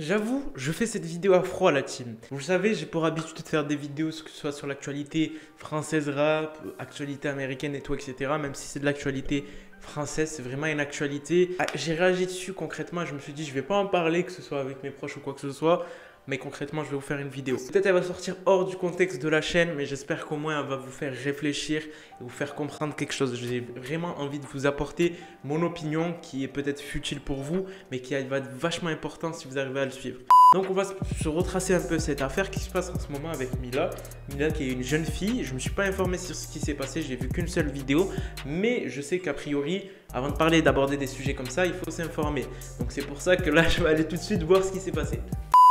J'avoue, je fais cette vidéo à froid, la team. Vous le savez, j'ai pour habitude de faire des vidéos, que ce soit sur l'actualité française rap, actualité américaine et tout, etc. Même si c'est de l'actualité française, c'est vraiment une actualité. J'ai réagi dessus concrètement, je me suis dit, je vais pas en parler, que ce soit avec mes proches ou quoi que ce soit. Mais concrètement, je vais vous faire une vidéo. Peut-être elle va sortir hors du contexte de la chaîne, mais j'espère qu'au moins elle va vous faire réfléchir et vous faire comprendre quelque chose. J'ai vraiment envie de vous apporter mon opinion qui est peut-être futile pour vous, mais qui va être vachement importante si vous arrivez à le suivre. Donc on va se retracer un peu cette affaire qui se passe en ce moment avec Mila. Mila qui est une jeune fille. Je ne me suis pas informé sur ce qui s'est passé, j'ai vu qu'une seule vidéo. Mais je sais qu'a priori, avant de parler, d'aborder des sujets comme ça, il faut s'informer. Donc c'est pour ça que là, je vais aller tout de suite voir ce qui s'est passé.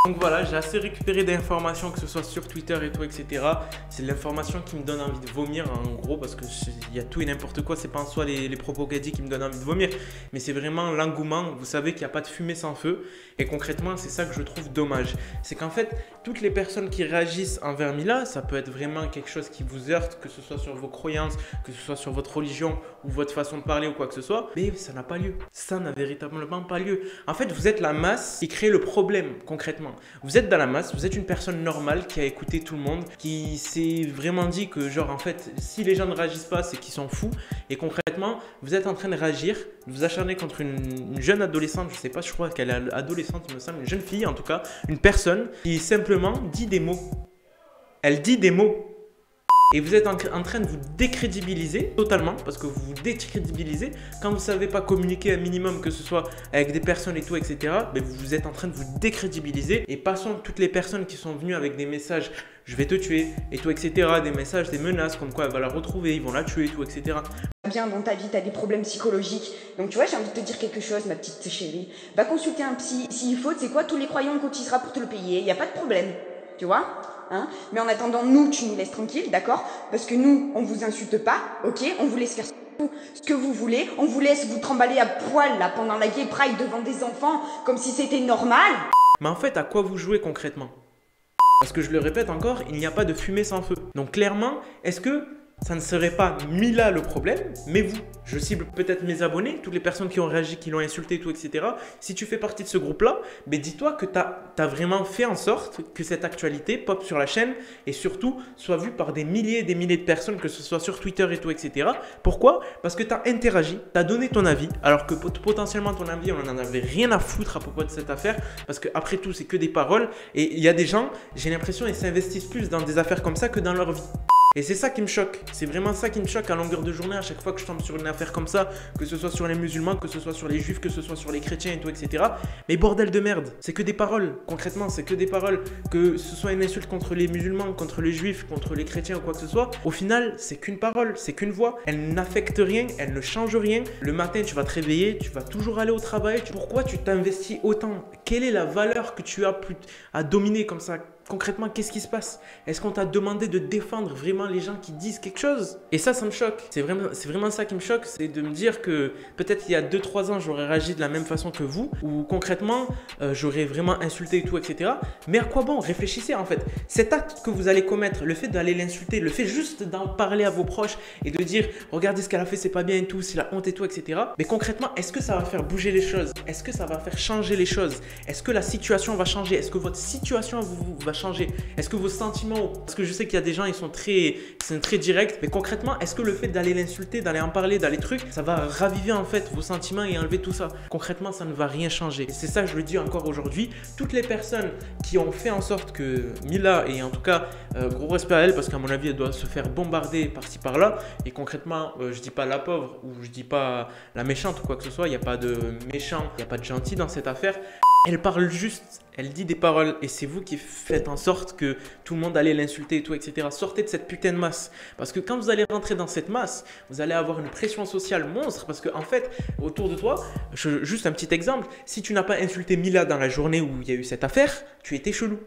Donc voilà, j'ai assez récupéré d'informations, que ce soit sur Twitter et tout, etc. C'est de l'information qui me donne envie de vomir en gros, parce qu'il y a tout et n'importe quoi. C'est pas en soi les propos qu'elle dit qui me donnent envie de vomir, mais c'est vraiment l'engouement. Vous savez qu'il n'y a pas de fumée sans feu. Et concrètement, c'est ça que je trouve dommage. C'est qu'en fait, toutes les personnes qui réagissent envers Mila, ça peut être vraiment quelque chose qui vous heurte, que ce soit sur vos croyances, que ce soit sur votre religion ou votre façon de parler ou quoi que ce soit. Mais ça n'a pas lieu. Ça n'a véritablement pas lieu. En fait, vous êtes la masse qui crée le problème concrètement. Vous êtes dans la masse, vous êtes une personne normale qui a écouté tout le monde, qui s'est vraiment dit que genre en fait, si les gens ne réagissent pas, c'est qu'ils sont fous. Et concrètement, vous êtes en train de réagir, de vous acharner contre une jeune adolescente, je sais pas, je crois qu'elle est adolescente, il me semble, une jeune fille en tout cas, une personne qui simplement dit des mots. Elle dit des mots. Et vous êtes en train de vous décrédibiliser totalement, parce que vous vous décrédibilisez quand vous ne savez pas communiquer un minimum, que ce soit avec des personnes et tout, etc. Mais vous êtes en train de vous décrédibiliser. Et passons toutes les personnes qui sont venues avec des messages « je vais te tuer » et tout, etc. Des messages, des menaces, comme quoi elle va la retrouver, ils vont la tuer et tout, etc. Bien dans ta vie, tu as des problèmes psychologiques. Donc tu vois, j'ai envie de te dire quelque chose, ma petite chérie. Va consulter un psy. S'il faut, tu sais quoi, tous les croyants on cotisera pour te le payer. Il n'y a pas de problème. Tu vois? Hein? Mais en attendant, nous, tu nous laisses tranquille, d'accord? Parce que nous, on vous insulte pas, ok? On vous laisse faire ce que vous voulez. On vous laisse vous trimballer à poil là pendant la Gay Pride devant des enfants comme si c'était normal. Mais en fait, à quoi vous jouez concrètement? Parce que je le répète encore, il n'y a pas de fumée sans feu. Donc clairement, est-ce que ça ne serait pas Mila le problème, mais vous? Je cible peut-être mes abonnés, toutes les personnes qui ont réagi, qui l'ont insulté, tout, etc. Si tu fais partie de ce groupe-là, mais dis-toi que tu as vraiment fait en sorte que cette actualité pop sur la chaîne et surtout soit vue par des milliers et des milliers de personnes, que ce soit sur Twitter et tout, etc. Pourquoi? Parce que tu as interagi, tu as donné ton avis, alors que potentiellement ton avis, on n'en avait rien à foutre à propos de cette affaire, parce qu'après tout, c'est que des paroles. Et il y a des gens, j'ai l'impression, ils s'investissent plus dans des affaires comme ça que dans leur vie. Et c'est ça qui me choque, c'est vraiment ça qui me choque à longueur de journée, à chaque fois que je tombe sur une affaire comme ça, que ce soit sur les musulmans, que ce soit sur les juifs, que ce soit sur les chrétiens et tout, etc. Mais bordel de merde, c'est que des paroles, concrètement, c'est que des paroles. Que ce soit une insulte contre les musulmans, contre les juifs, contre les chrétiens ou quoi que ce soit, au final, c'est qu'une parole, c'est qu'une voix. Elle n'affecte rien, elle ne change rien. Le matin, tu vas te réveiller, tu vas toujours aller au travail. Pourquoi tu t'investis autant? Quelle est la valeur que tu as à dominer comme ça? Concrètement, qu'est-ce qui se passe? Est-ce qu'on t'a demandé de défendre vraiment les gens qui disent quelque chose? Et ça me choque. C'est vraiment ça qui me choque, c'est de me dire que peut-être il y a 2-3 ans, j'aurais réagi de la même façon que vous, ou concrètement, j'aurais vraiment insulté et tout, etc. Mais à quoi bon? Réfléchissez en fait. Cet acte que vous allez commettre, le fait d'aller l'insulter, le fait juste d'en parler à vos proches et de dire « regardez ce qu'elle a fait, c'est pas bien et tout, c'est la honte et tout, etc. » Mais concrètement, est-ce que ça va faire bouger les choses? Est-ce que ça va faire changer les choses? Est-ce que la situation va changer? Est-ce que votre situation va changer? Est-ce que vos sentiments, parce que je sais qu'il y a des gens, ils sont très directs, mais concrètement, est-ce que le fait d'aller l'insulter, d'aller en parler, d'aller trucs, ça va raviver en fait vos sentiments et enlever tout ça? Concrètement, ça ne va rien changer. Et c'est ça que je le dis encore aujourd'hui. Toutes les personnes qui ont fait en sorte que Mila, et en tout cas, gros respect à elle, parce qu'à mon avis, elle doit se faire bombarder par-ci par-là, et concrètement, je dis pas la pauvre, ou je dis pas la méchante ou quoi que ce soit, il n'y a pas de méchant, il n'y a pas de gentil dans cette affaire. Elle parle juste, elle dit des paroles et c'est vous qui faites en sorte que tout le monde allait l'insulter et tout, etc. Sortez de cette putain de masse. Parce que quand vous allez rentrer dans cette masse, vous allez avoir une pression sociale monstre. Parce qu'en fait, autour de toi, juste un petit exemple, si tu n'as pas insulté Mila dans la journée où il y a eu cette affaire, tu étais chelou.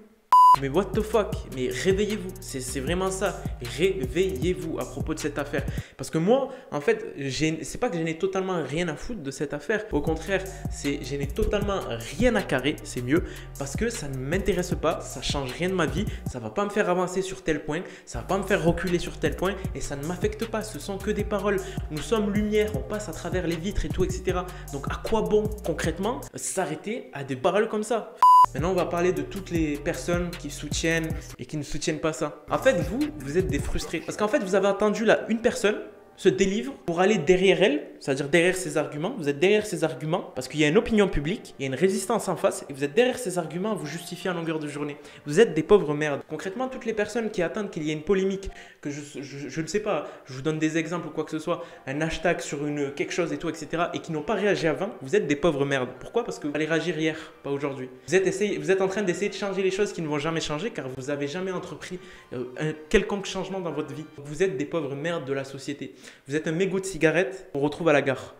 Mais what the fuck? Mais réveillez-vous, c'est vraiment ça. Réveillez-vous à propos de cette affaire. Parce que moi, en fait, c'est pas que je n'ai totalement rien à foutre de cette affaire. Au contraire, je n'ai totalement rien à carrer, c'est mieux. Parce que ça ne m'intéresse pas, ça change rien de ma vie. Ça va pas me faire avancer sur tel point, ça va pas me faire reculer sur tel point. Et ça ne m'affecte pas, ce sont que des paroles. Nous sommes lumière, on passe à travers les vitres et tout, etc. Donc à quoi bon concrètement s'arrêter à des paroles comme ça? Maintenant, on va parler de toutes les personnes qui soutiennent et qui ne soutiennent pas ça. En fait, vous êtes des frustrés. Parce qu'en fait, vous avez attendu là une personne se délivre pour aller derrière elle, c'est-à-dire derrière ses arguments. Vous êtes derrière ses arguments parce qu'il y a une opinion publique, il y a une résistance en face et vous êtes derrière ses arguments à vous justifier à longueur de journée. Vous êtes des pauvres merdes. Concrètement, toutes les personnes qui attendent qu'il y ait une polémique, que je ne sais pas, je vous donne des exemples ou quoi que ce soit, un hashtag sur quelque chose et tout, etc. et qui n'ont pas réagi avant, vous êtes des pauvres merdes. Pourquoi? Parce que vous allez réagir hier, pas aujourd'hui. Vous êtes en train d'essayer de changer les choses qui ne vont jamais changer car vous n'avez jamais entrepris un quelconque changement dans votre vie. Vous êtes des pauvres merdes de la société. Vous êtes un mégot de cigarette qu'on retrouve à la gare,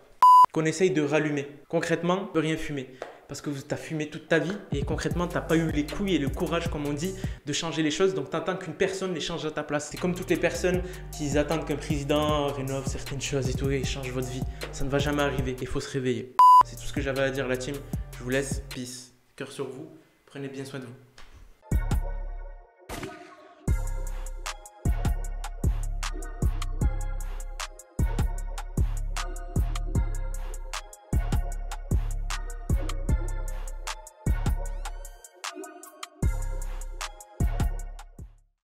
qu'on essaye de rallumer. Concrètement, on ne peut rien fumer parce que tu as fumé toute ta vie et concrètement, tu n'as pas eu les couilles et le courage, comme on dit, de changer les choses. Donc, tu attends qu'une personne les change à ta place. C'est comme toutes les personnes qui attendent qu'un président rénove certaines choses et tout et change votre vie. Ça ne va jamais arriver. Il faut se réveiller. C'est tout ce que j'avais à dire, la team. Je vous laisse. Peace. Cœur sur vous. Prenez bien soin de vous.